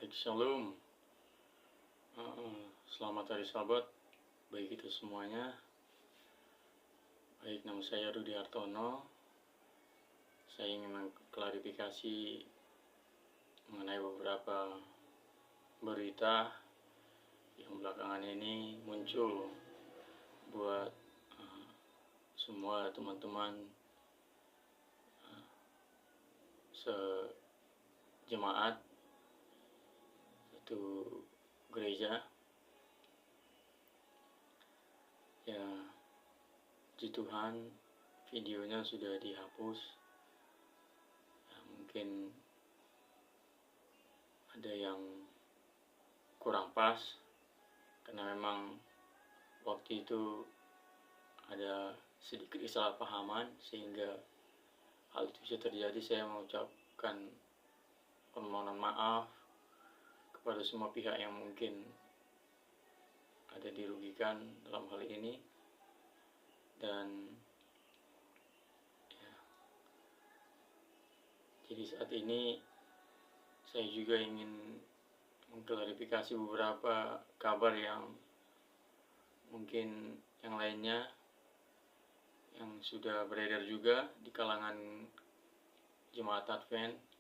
Baik, Shalom. Selamat hari Sabat bagi kita semuanya. Baik, nama saya Rudi Hartono. Saya ingin mengklarifikasi mengenai beberapa berita yang belakangan ini muncul buat semua teman-teman sejemaat satu gereja. Ya, puji Tuhan, videonya sudah dihapus. Ya, mungkin ada yang kurang pas karena memang waktu itu ada sedikit kesalahpahaman sehingga hal itu bisa terjadi. Saya mengucapkan permohonan maaf kepada semua pihak yang mungkin ada dirugikan dalam hal ini. Dan ya, jadi saat ini saya juga ingin mengklarifikasi beberapa kabar yang mungkin yang lainnya yang sudah beredar juga di kalangan jemaat Advent.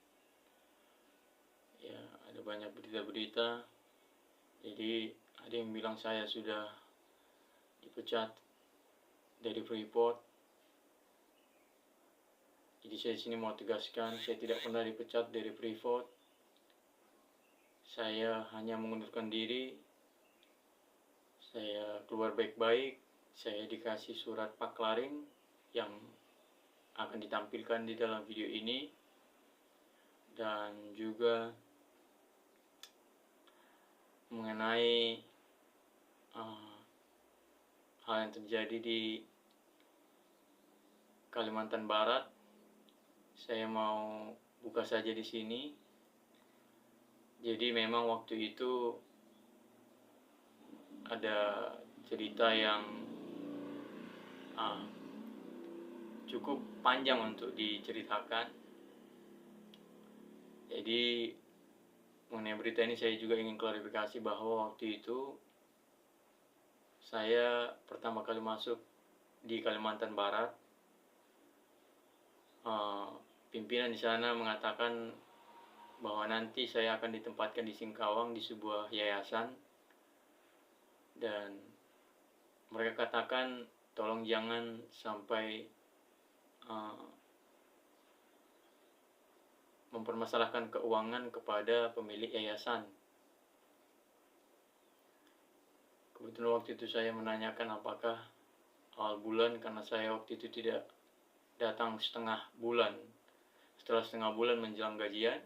Ya, ada banyak berita-berita. Jadi ada yang bilang saya sudah dipecat dari Freeport. Jadi saya di sini mau tegaskan, saya tidak pernah dipecat dari Freeport. Saya hanya mengundurkan diri. Saya keluar baik-baik. Saya dikasih surat paklaring yang akan ditampilkan di dalam video ini, dan juga mengenai hal yang terjadi di Kalimantan Barat. Saya mau buka saja di sini. Jadi memang waktu itu ada cerita yang cukup panjang untuk diceritakan. Jadi mengenai berita ini saya juga ingin klarifikasi bahwa waktu itu saya pertama kali masuk di Kalimantan Barat. Pimpinan di sana mengatakan bahwa nanti saya akan ditempatkan di Singkawang di sebuah yayasan, dan mereka katakan tolong jangan sampai mempermasalahkan keuangan kepada pemilik yayasan. Kebetulan waktu itu saya menanyakan apakah awal bulan, karena saya waktu itu tidak datang setengah bulan. Setelah setengah bulan menjelang gajian,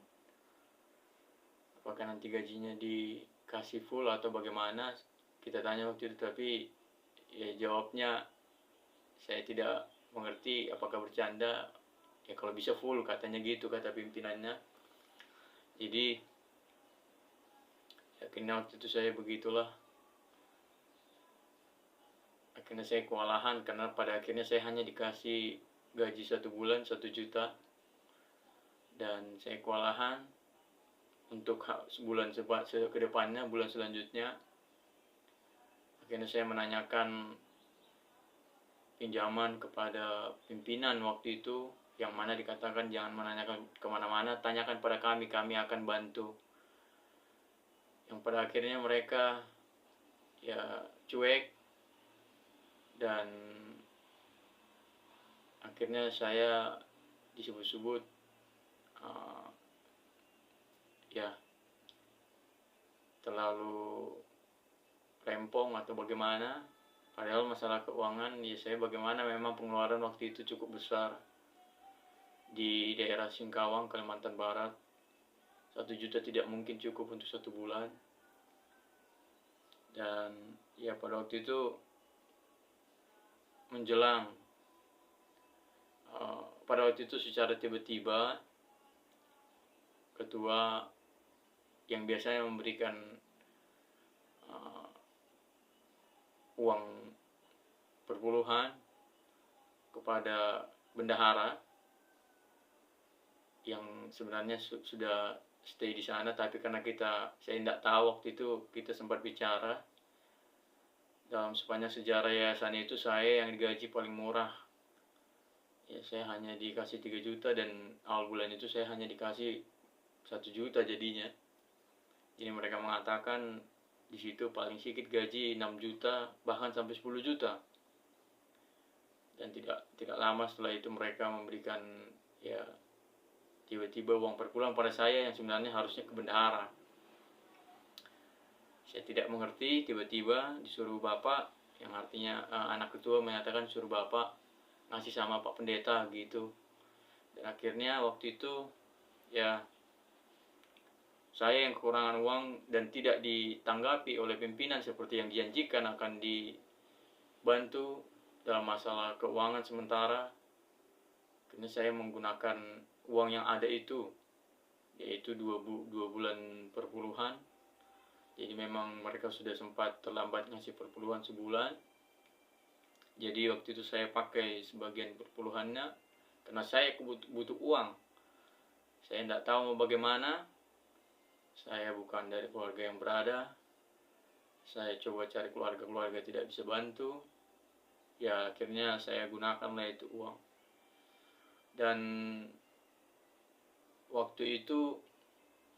apakah nanti gajinya dikasih full atau bagaimana, kita tanya waktu itu. Tapi ya jawabnya saya tidak mengerti apakah bercanda. Ya kalau bisa full katanya gitu, kata pimpinannya. Jadi akhirnya waktu itu saya begitulah. Akhirnya saya kewalahan karena pada akhirnya saya hanya dikasih gaji 1 bulan 1 juta, dan saya kewalahan untuk sebulan ke depannya, bulan selanjutnya. Akhirnya saya menanyakan pinjaman kepada pimpinan waktu itu, yang mana dikatakan jangan menanyakan kemana-mana, tanyakan pada kami akan bantu. Yang pada akhirnya mereka ya cuek, dan akhirnya saya disebut-sebut ya terlalu rempong atau bagaimana. Padahal masalah keuangan ya saya bagaimana, memang pengeluaran waktu itu cukup besar di daerah Singkawang, Kalimantan Barat. 1 juta tidak mungkin cukup untuk 1 bulan. Dan ya pada waktu itu menjelang pada waktu itu secara tiba-tiba ketua yang biasanya memberikan uang perpuluhan kepada bendahara yang sebenarnya sudah stay di sana, tapi karena saya tidak tahu waktu itu, kita sempat bicara dalam sepanjang sejarah yayasan itu saya yang digaji paling murah. Ya, saya hanya dikasih 3 juta dan awal bulan itu saya hanya dikasih 1 juta jadinya. Jadi mereka mengatakan di situ paling sedikit gaji 6 juta bahkan sampai 10 juta. Dan tidak lama setelah itu mereka memberikan ya tiba-tiba uang perpuluhan pada saya yang sebenarnya harusnya ke bendahara. Saya tidak mengerti, tiba-tiba disuruh bapak, yang artinya anak ketua menyatakan suruh bapak ngasih sama pak pendeta gitu. Dan akhirnya waktu itu ya saya yang kekurangan uang dan tidak ditanggapi oleh pimpinan seperti yang dijanjikan akan dibantu dalam masalah keuangan sementara. Karena saya menggunakan uang yang ada itu, yaitu 2 bulan perpuluhan. Jadi memang mereka sudah sempat terlambat ngasih perpuluhan sebulan. Jadi waktu itu saya pakai sebagian perpuluhannya karena saya butuh uang. Saya tidak tahu mau bagaimana. Saya bukan dari keluarga yang berada. Saya coba cari keluarga tidak bisa bantu. Ya akhirnya saya gunakanlah itu uang. Dan waktu itu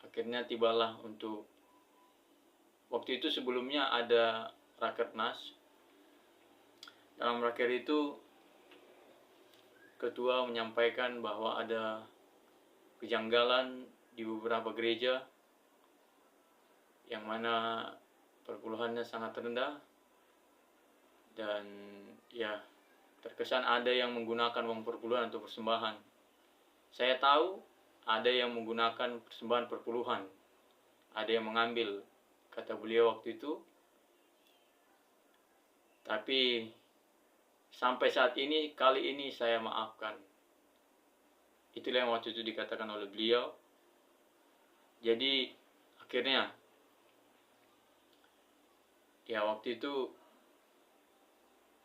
akhirnya tibalah untuk waktu itu sebelumnya ada rakernas. Dalam raker itu ketua menyampaikan bahwa ada kejanggalan di beberapa gereja yang mana perpuluhannya sangat rendah dan ya terkesan ada yang menggunakan uang perpuluhan untuk persembahan. Saya tahu ada yang menggunakan persembahan perpuluhan, ada yang mengambil, kata beliau waktu itu. Tapi sampai saat ini, kali ini saya maafkan. Itulah yang waktu itu dikatakan oleh beliau. Jadi akhirnya ya waktu itu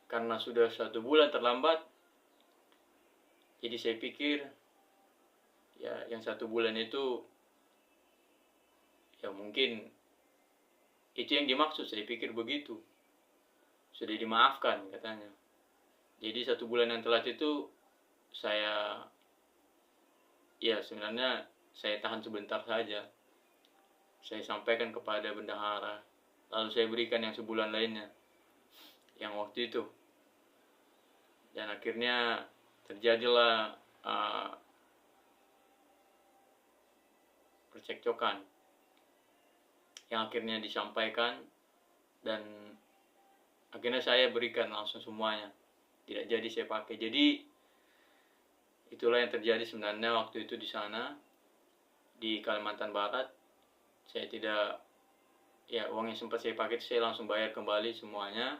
karena sudah 1 bulan terlambat, jadi saya pikir ya yang 1 bulan itu ya mungkin itu yang dimaksud, saya pikir begitu. Sudah dimaafkan katanya. Jadi 1 bulan yang telat itu saya ya sebenarnya saya tahan sebentar saja. Saya sampaikan kepada bendahara, lalu saya berikan yang sebulan lainnya yang waktu itu. Dan akhirnya terjadilah percekcokan yang akhirnya disampaikan dan akhirnya saya berikan langsung semuanya, tidak jadi saya pakai. Jadi itulah yang terjadi sebenarnya waktu itu di sana di Kalimantan Barat. Saya tidak ya uang yang sempat saya pakai saya langsung bayar kembali semuanya.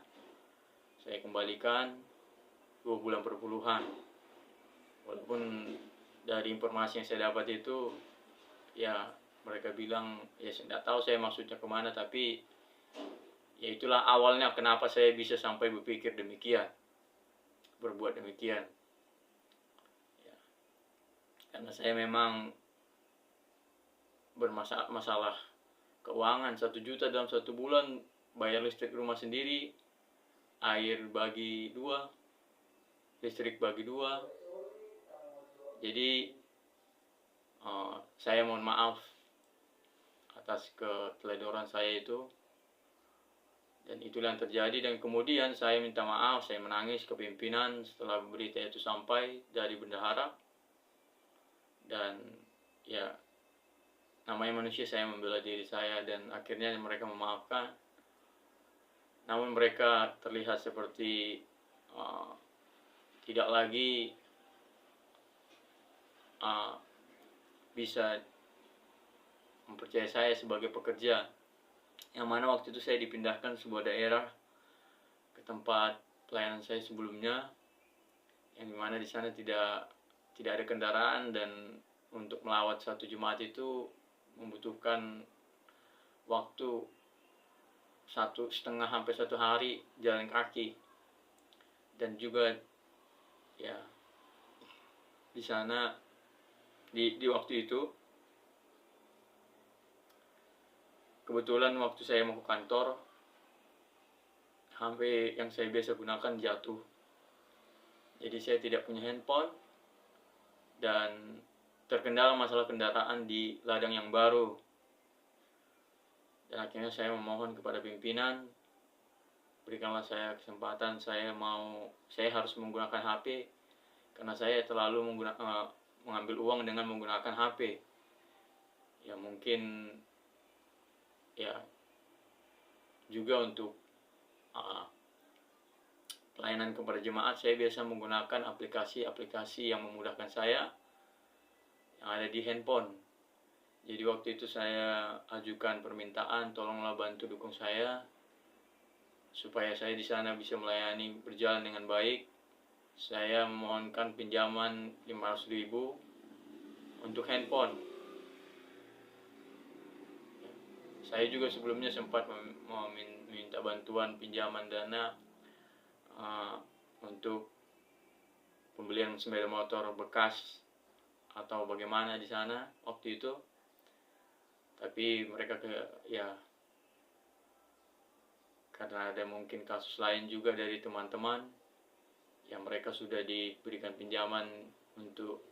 Saya kembalikan 2 bulan perpuluhan. Walaupun dari informasi yang saya dapat itu ya mereka bilang ya saya tidak tahu saya maksudnya kemana, tapi ya itulah awalnya kenapa saya bisa sampai berpikir demikian, berbuat demikian ya, karena saya memang bermasalah keuangan. 1 juta dalam 1 bulan, bayar listrik rumah sendiri, air bagi 2, listrik bagi 2. Jadi saya mohon maaf atas keteledoran saya itu, dan itulah yang terjadi. Dan kemudian saya minta maaf, saya menangis ke pimpinan setelah berita itu sampai dari bendahara. Dan ya namanya manusia, saya membela diri saya dan akhirnya mereka memaafkan. Namun mereka terlihat seperti tidak lagi bisa mempercayai saya sebagai pekerja, yang mana waktu itu saya dipindahkan sebuah daerah ke tempat pelayanan saya sebelumnya, yang dimana di sana tidak ada kendaraan, dan untuk melawat 1 jemaat itu membutuhkan waktu 1,5 sampai 1 hari jalan kaki. Dan juga ya di sana di waktu itu kebetulan waktu saya mau ke kantor, HP yang saya biasa gunakan jatuh. Jadi saya tidak punya handphone dan terkendala masalah kendaraan di ladang yang baru. Dan akhirnya saya memohon kepada pimpinan, berikanlah saya kesempatan, saya harus menggunakan HP karena saya terlalu mengambil uang dengan menggunakan HP. Ya mungkin ya juga untuk pelayanan kepada jemaat, saya biasa menggunakan aplikasi-aplikasi yang memudahkan saya yang ada di handphone. Jadi waktu itu saya ajukan permintaan, tolonglah bantu dukung saya supaya saya di sana bisa melayani berjalan dengan baik. Saya memohonkan pinjaman 500.000 untuk handphone. Saya juga sebelumnya sempat meminta bantuan pinjaman dana untuk pembelian sepeda motor bekas atau bagaimana di sana waktu itu. Tapi mereka karena ada mungkin kasus lain juga dari teman-teman yang mereka sudah diberikan pinjaman untuk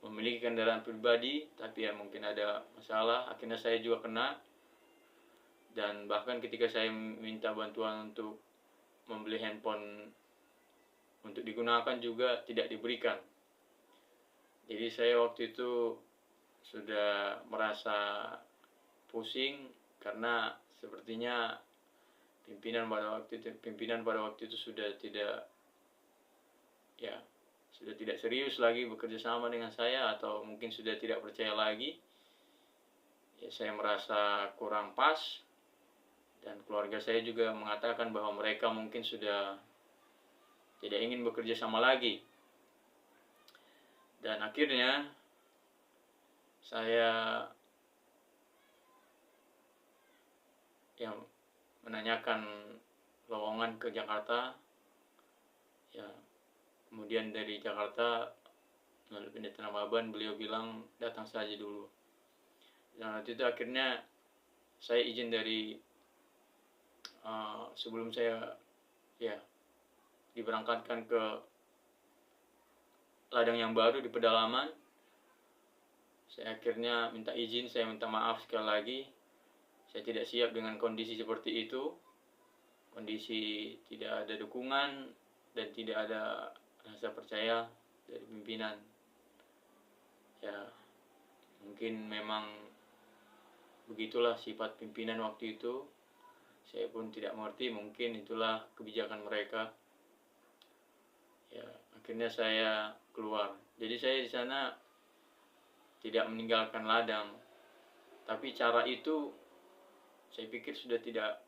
memiliki kendaraan pribadi, tapi ya mungkin ada masalah, akhirnya saya juga kena. Dan bahkan ketika saya minta bantuan untuk membeli handphone untuk digunakan juga tidak diberikan. Jadi saya waktu itu sudah merasa pusing karena sepertinya pimpinan pada waktu itu sudah tidak serius lagi bekerja sama dengan saya, atau mungkin sudah tidak percaya lagi. Ya, saya merasa kurang pas, dan keluarga saya juga mengatakan bahwa mereka mungkin sudah tidak ingin bekerja sama lagi. Dan akhirnya saya menanyakan lowongan ke Jakarta. Ya, kemudian dari Jakarta melalui Pendeta Namaban, beliau bilang datang saja dulu. Dan waktu itu akhirnya saya izin dari sebelum saya diberangkatkan ke ladang yang baru di pedalaman. Saya akhirnya minta izin, saya minta maaf sekali lagi. Saya tidak siap dengan kondisi seperti itu. Kondisi tidak ada dukungan dan tidak ada rasa percaya dari pimpinan. Ya, mungkin memang begitulah sifat pimpinan waktu itu. Saya pun tidak mengerti, mungkin itulah kebijakan mereka. Ya, akhirnya saya keluar. Jadi saya di sana tidak meninggalkan ladang. Tapi cara itu saya pikir sudah tidak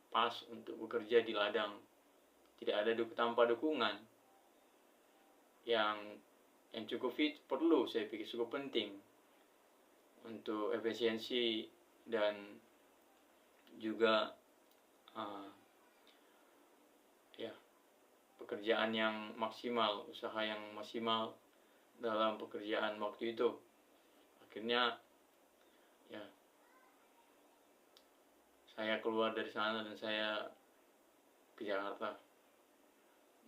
pas untuk bekerja di ladang. Tidak ada tanpa dukungan yang cukup perlu, saya pikir cukup penting untuk efisiensi dan juga pekerjaan yang maksimal, usaha yang maksimal dalam pekerjaan waktu itu. Akhirnya saya keluar dari sana dan saya ke Jakarta.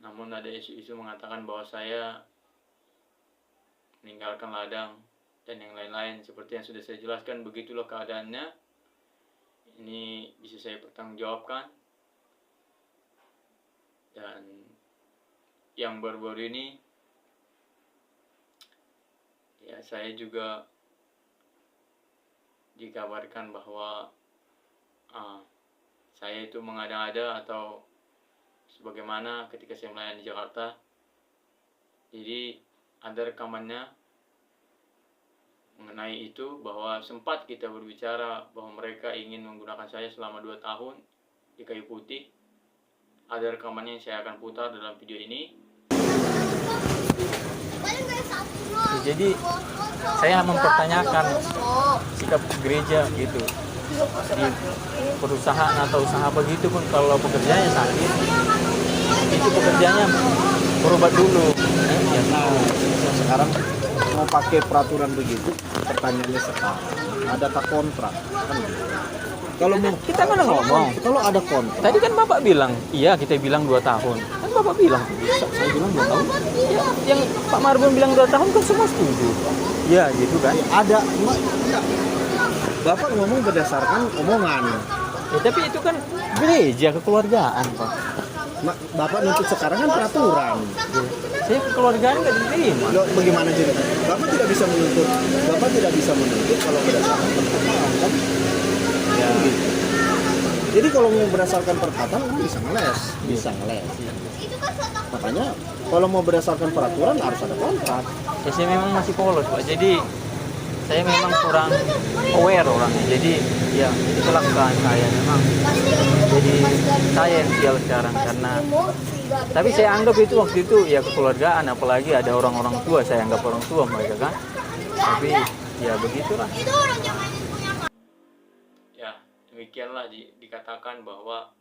Namun ada isu-isu mengatakan bahwa saya meninggalkan ladang dan yang lain-lain. Seperti yang sudah saya jelaskan, begitulah keadaannya. Ini bisa saya pertanggungjawabkan. Dan yang baru-baru ini saya juga dikabarkan bahwa saya itu mengada-ada atau sebagaimana ketika saya melayani di Jakarta. Jadi ada rekamannya mengenai itu, bahwa sempat kita berbicara bahwa mereka ingin menggunakan saya selama 2 tahun di Kayu Putih. Ada rekamannya yang saya akan putar dalam video ini. Jadi saya mempertanyakan sikap gereja gitu di perusahaan atau usaha begitu pun, kalau pekerjaannya sakit itu pekerjaannya berobat dulu. Sekarang mau pakai peraturan begitu, pertanyaannya sekarang ada tak kontrak kan gitu. Kalau mau Kita mana ngomong? kalau ada kontrak Tadi kan Bapak bilang, iya kita bilang 2 tahun. Kan Bapak bilang, saya bilang 2 tahun ya, yang Pak Marbun bilang 2 tahun kan semua setuju. Ya gitu kan. ada enggak. Bapak ngomong berdasarkan omongan. Ya, tapi itu kan gereja kekeluargaan Pak. Bapak nuntut sekarang kan peraturan. Ya. Saya kekeluargaan nggak diterima. Loh, bagaimana jadi? Bapak tidak bisa menuntut. Bapak tidak bisa menuntut kalau berdasarkan perkataan kan? Ya. Gitu. Jadi kalau mau berdasarkan perkataan kan bisa ngeles, bisa ngeles. Makanya kalau mau berdasarkan peraturan harus ada kontrak. Ya, saya memang masih polos Pak. Jadi saya memang kurang aware orangnya. Jadi ya itulah kesalahan saya memang. Jadi saya yang sial sekarang karena. Tapi saya anggap itu waktu itu ya kekeluargaan, apalagi ada orang-orang tua, saya anggap orang tua mereka kan. Tapi ya begitulah. Ya, demikianlah dikatakan bahwa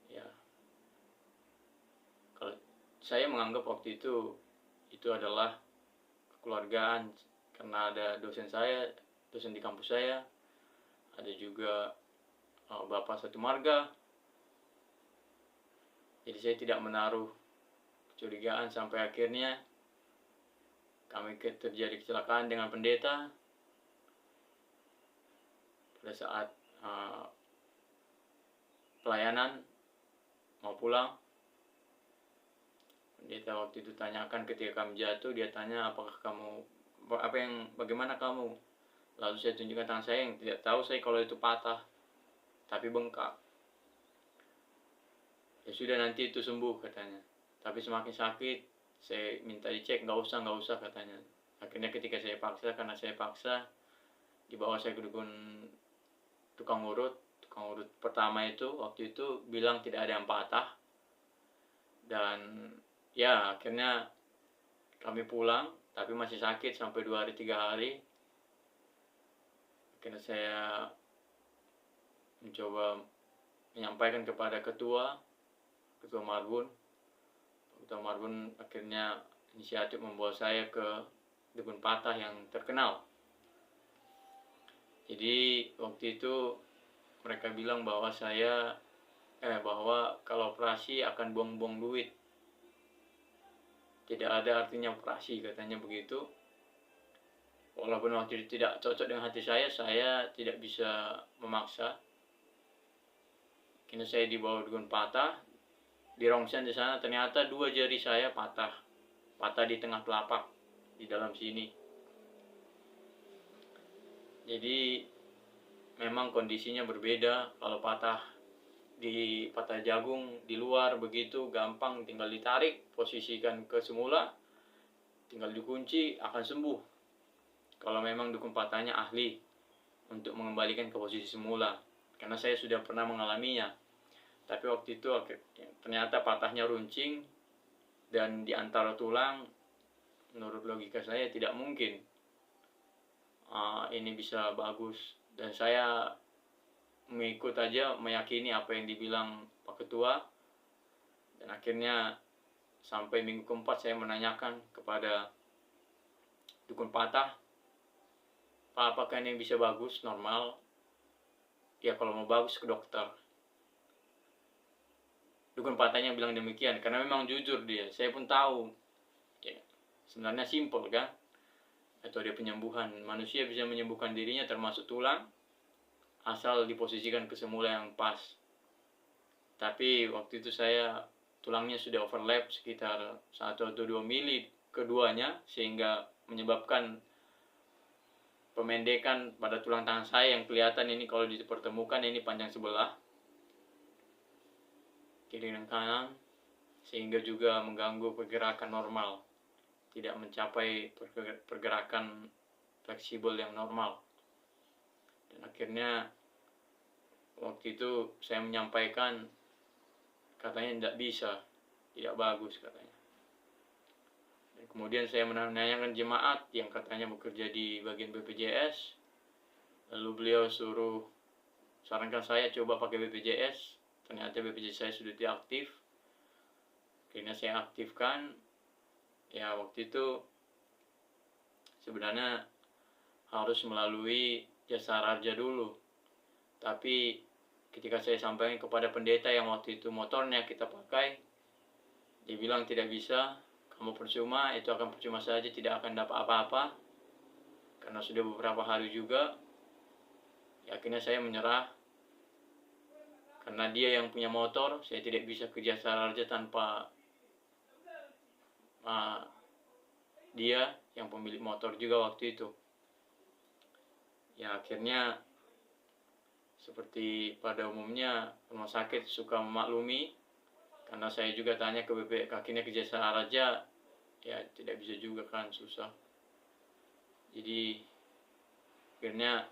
ya kalau saya menganggap waktu itu adalah kekeluargaan karena ada dosen di kampus saya, ada juga bapak satu marga. Jadi saya tidak menaruh kecurigaan sampai akhirnya kami terjadi kecelakaan dengan pendeta pada saat pelayanan mau pulang. Pendeta waktu itu tanyakan ketika kami jatuh, dia tanya bagaimana kamu? Lalu saya tunjukkan tangan saya yang tidak tahu saya kalau itu patah tapi bengkak. Ya sudah, nanti itu sembuh katanya. Tapi semakin sakit, saya minta dicek, nggak usah katanya. Akhirnya ketika saya paksa, karena saya paksa, dibawa saya ke dukun tukang urut pertama itu, waktu itu bilang tidak ada yang patah. Dan ya akhirnya kami pulang, tapi masih sakit sampai 2 hari 3 hari. Akhirnya saya mencoba menyampaikan kepada ketua Marbun. Ketua Marbun akhirnya inisiatif membawa saya ke dukun patah yang terkenal. Jadi waktu itu mereka bilang bahwa bahwa kalau operasi akan buang-buang duit. Tidak ada artinya operasi, katanya begitu. Walaupun waktu itu tidak cocok dengan hati saya tidak bisa memaksa. Kini saya dibawa dukun patah, dirongsen di sana, ternyata 2 jari saya patah di tengah telapak di dalam sini. Jadi memang kondisinya berbeda. Kalau patah jagung di luar begitu gampang, tinggal ditarik, posisikan ke semula, tinggal dikunci, akan sembuh. Kalau memang dukun patahnya ahli untuk mengembalikan ke posisi semula, karena saya sudah pernah mengalaminya. Tapi waktu itu ternyata patahnya runcing dan di antara tulang. Menurut logika saya tidak mungkin ini bisa bagus, dan saya mengikut aja, meyakini apa yang dibilang Pak Ketua. Dan akhirnya sampai minggu keempat saya menanyakan kepada dukun patah, Pak, apakah ini bisa bagus normal? Ya kalau mau bagus ke dokter. Dukun patahnya bilang demikian karena memang jujur dia. Saya pun tahu ya, sebenarnya simpel kan, metode penyembuhan. Manusia bisa menyembuhkan dirinya termasuk tulang, asal diposisikan ke semula yang pas. Tapi waktu itu saya tulangnya sudah overlap sekitar 1 atau 2 mili keduanya, sehingga menyebabkan pemendekan pada tulang tangan saya yang kelihatan ini kalau dipertemukan ini panjang sebelah kiri dan kanan, sehingga juga mengganggu pergerakan normal, tidak mencapai pergerakan fleksibel yang normal. Dan akhirnya waktu itu saya menyampaikan, katanya tidak bisa, tidak bagus katanya. Dan kemudian saya menanyakan jemaat yang katanya bekerja di bagian BPJS, lalu beliau sarankan saya coba pakai BPJS. Ternyata BPJS saya sudah tidak aktif. Akhirnya saya aktifkan. Ya waktu itu sebenarnya harus melalui jasa raja dulu. Tapi ketika saya sampaikan kepada pendeta yang waktu itu motornya kita pakai, dia bilang tidak bisa, kamu percuma, itu akan percuma saja, tidak akan dapat apa-apa. Karena sudah beberapa hari juga, ya akhirnya saya menyerah. Karena dia yang punya motor, saya tidak bisa ke jasa raja tanpa dia yang pemilik motor juga waktu itu. Ya akhirnya seperti pada umumnya rumah sakit suka memaklumi, karena saya juga tanya ke BP, akhirnya ke jasa raja, ya tidak bisa juga kan, susah. Jadi akhirnya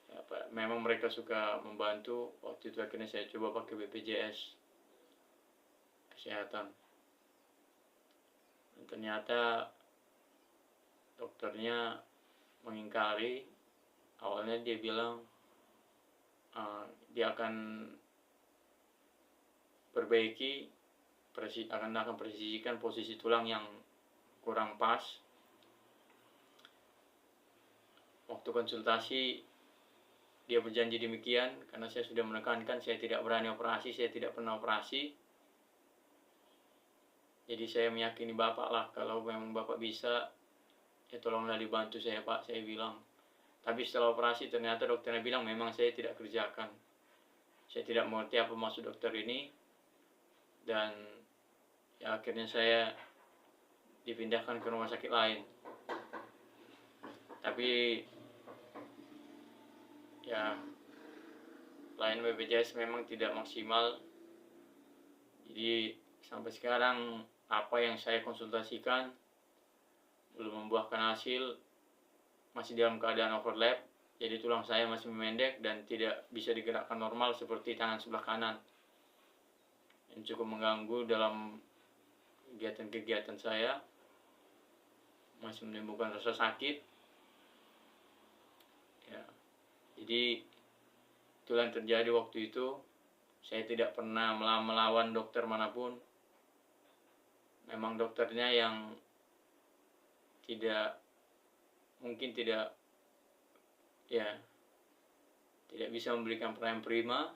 ya, memang mereka suka membantu. Waktu itu akhirnya saya coba pakai BPJS kesehatan, dan ternyata dokternya mengingkari. Awalnya dia bilang dia akan perbaiki, akan presisikan posisi tulang yang kurang pas. Waktu konsultasi dia berjanji demikian, karena saya sudah menekankan saya tidak berani operasi, saya tidak pernah operasi. Jadi saya meyakini Bapak lah, kalau memang Bapak bisa, ya tolonglah dibantu saya Pak, saya bilang. Tapi setelah operasi ternyata dokternya bilang memang saya tidak kerjakan. Saya tidak mengerti apa maksud dokter ini, dan ya akhirnya saya dipindahkan ke rumah sakit lain. Tapi ya lain BPJS memang tidak maksimal. Jadi sampai sekarang apa yang saya konsultasikan belum membuahkan hasil, masih dalam keadaan overlap. Jadi tulang saya masih memendek dan tidak bisa digerakkan normal seperti tangan sebelah kanan, yang cukup mengganggu dalam kegiatan-kegiatan saya, masih menimbulkan rasa sakit. Ya, jadi itulah yang terjadi waktu itu. Saya tidak pernah melawan dokter manapun. Memang dokternya yang tidak bisa memberikan pelayanan prima,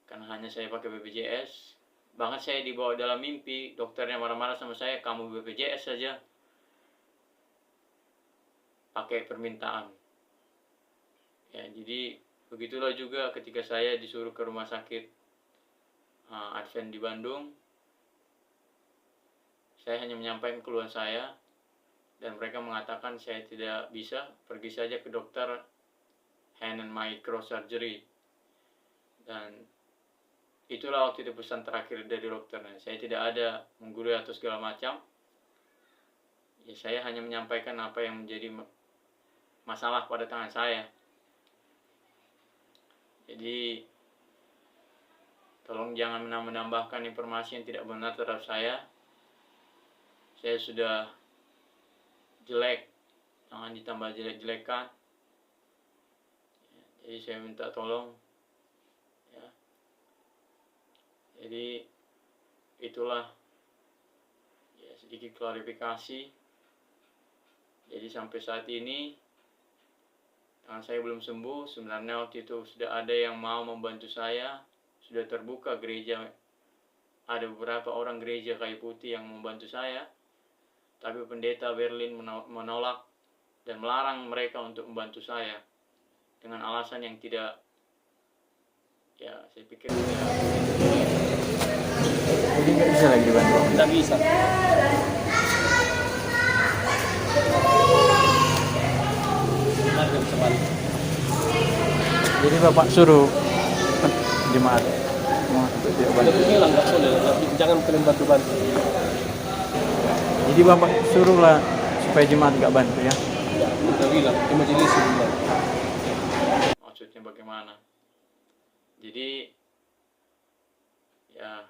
karena hanya saya pakai BPJS. Bahkan saya dibawa dalam mimpi, dokternya marah-marah sama saya, kamu BPJS saja, pakai permintaan. Ya, jadi begitulah juga ketika saya disuruh ke rumah sakit Advent di Bandung. Saya hanya menyampaikan keluhan saya, dan mereka mengatakan saya tidak bisa, pergi saja ke dokter hand and microsurgery. Dan itulah waktu itu pesan terakhir dari dokternya. Saya tidak ada menggurui atau segala macam. Ya, saya hanya menyampaikan apa yang menjadi masalah pada tangan saya. Jadi tolong jangan menambahkan informasi yang tidak benar terhadap saya. Saya sudah jelek, jangan ditambah jelek-jelekan. Jadi saya minta tolong, ya. Jadi itulah ya sedikit klarifikasi. Jadi sampai saat ini tangan saya belum sembuh. Sebenarnya waktu itu sudah ada yang mau membantu saya, sudah terbuka gereja, ada beberapa orang gereja kayu putih yang membantu saya. Tapi pendeta Berlin menolak dan melarang mereka untuk membantu saya dengan alasan yang tidak, ya saya pikir Jadi nggak bisa lagi dibantu. Tidak bisa. Harga bisa balik. Jadi Bapak suruh jemaat untuk dia bantu. Jadi bilang nggak boleh, jangan kalian bantu-bantu. Jadi Bapak suruhlah supaya jemaat nggak bantu ya. Udah bilang, di majelis bilang. maksudnya bagaimana. Jadi ya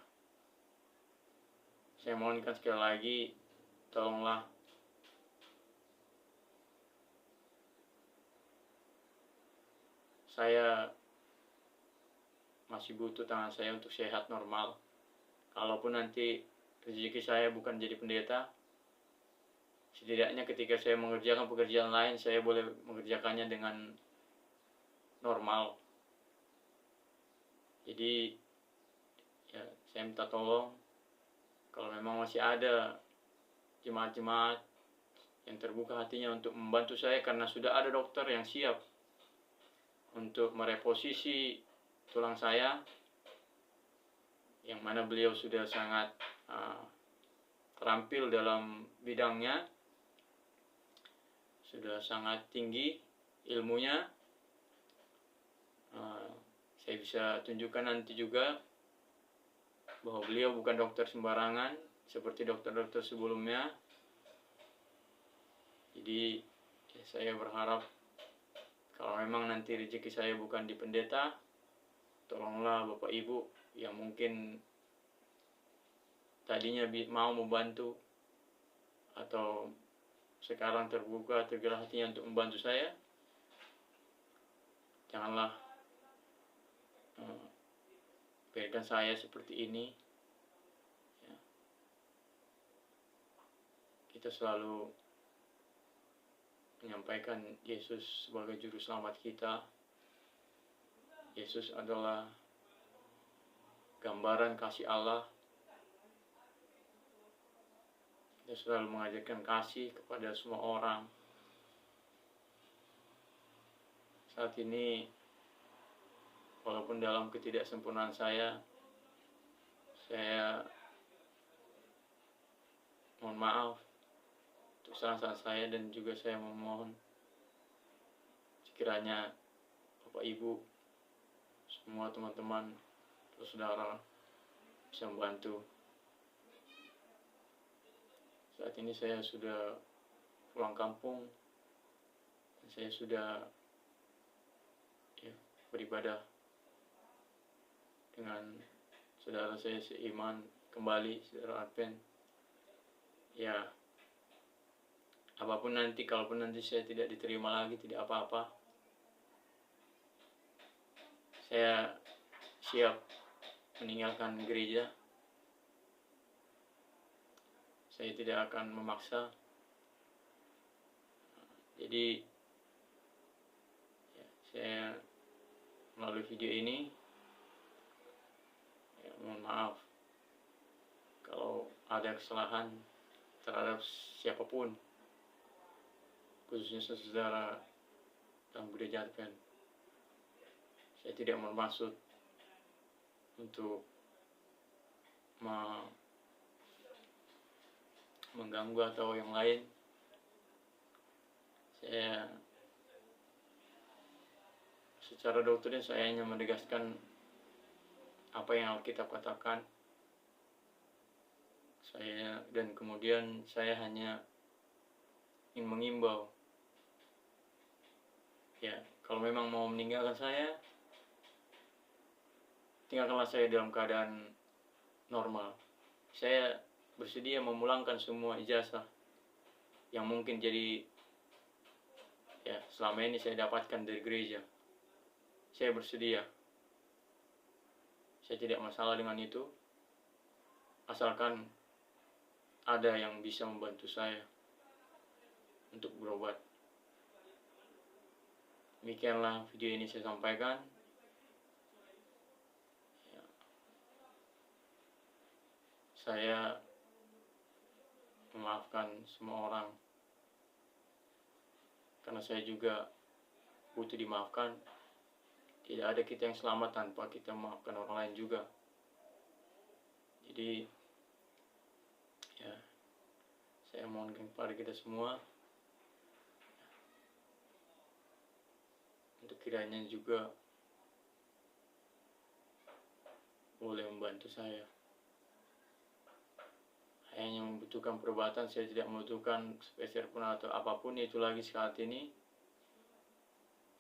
saya mohonkan sekali lagi, tolonglah saya masih butuh tangan saya untuk sehat normal. Kalaupun nanti rezeki saya bukan jadi pendeta, setidaknya ketika saya mengerjakan pekerjaan lain, saya boleh mengerjakannya dengan normal. Jadi ya, saya minta tolong kalau memang masih ada jemaat-jemaat yang terbuka hatinya untuk membantu saya, karena sudah ada dokter yang siap untuk mereposisi tulang saya, yang mana beliau sudah sangat terampil dalam bidangnya, sudah sangat tinggi ilmunya. Saya bisa tunjukkan nanti juga bahwa beliau bukan dokter sembarangan seperti dokter-dokter sebelumnya. Jadi ya, saya berharap kalau memang nanti rezeki saya bukan di pendeta, tolonglah Bapak Ibu yang mungkin tadinya mau membantu atau sekarang tergerak hatinya untuk membantu saya. Janganlah biarkan saya seperti ini. Ya. Kita selalu menyampaikan Yesus sebagai juru selamat kita. Yesus adalah gambaran kasih Allah. Kita selalu mengajarkan kasih kepada semua orang. Saat ini, walaupun dalam ketidaksempurnaan saya mohon maaf untuk salah-salah saya, dan juga saya memohon sekiranya Bapak Ibu, semua teman-teman, saudara bisa membantu. Saat ini saya sudah pulang kampung, dan saya sudah beribadah dengan saudara saya seiman kembali, saudara Advent. Ya, apapun nanti, kalaupun nanti saya tidak diterima lagi, tidak apa-apa. Saya siap meninggalkan gereja. Saya tidak akan memaksa. Jadi ya, saya melalui video ini ya, mohon maaf kalau ada kesalahan terhadap siapapun, khususnya saudara dalam gereja Advent. Saya tidak bermaksud untuk mengganggu atau yang lain. Saya secara doktrin saya hanya menegaskan apa yang Alkitab katakan. Dan kemudian saya hanya ingin mengimbau, ya, kalau memang mau meninggalkan saya, tinggalkanlah saya dalam keadaan normal. Saya bersedia memulangkan semua ijazah yang mungkin jadi ya selama ini saya dapatkan dari gereja. Saya bersedia. Saya tidak masalah dengan itu, asalkan ada yang bisa membantu saya untuk berobat. Demikianlah video ini saya sampaikan. Ya. Saya memaafkan semua orang, karena saya juga butuh dimaafkan. Tidak ada kita yang selamat tanpa kita memaafkan orang lain juga. Jadi ya, saya mohon kepada kita semua untuk kiranya juga boleh membantu saya. Hanya membutuhkan perobatan, saya tidak membutuhkan spesial pun atau apapun itu lagi saat ini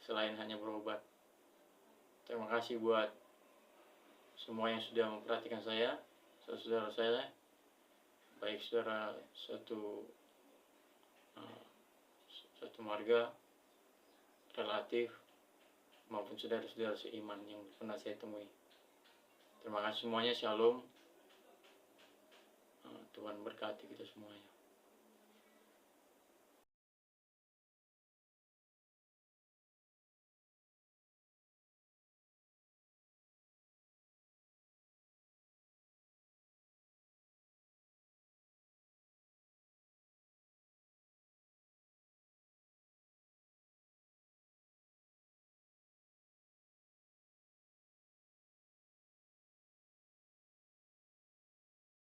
selain hanya berobat. Terima kasih buat semua yang sudah memperhatikan saya, saudara saya, baik saudara satu marga, relatif, maupun saudara-saudara seiman yang pernah saya temui. Terima kasih semuanya, shalom. Tuhan berkati kita semuanya.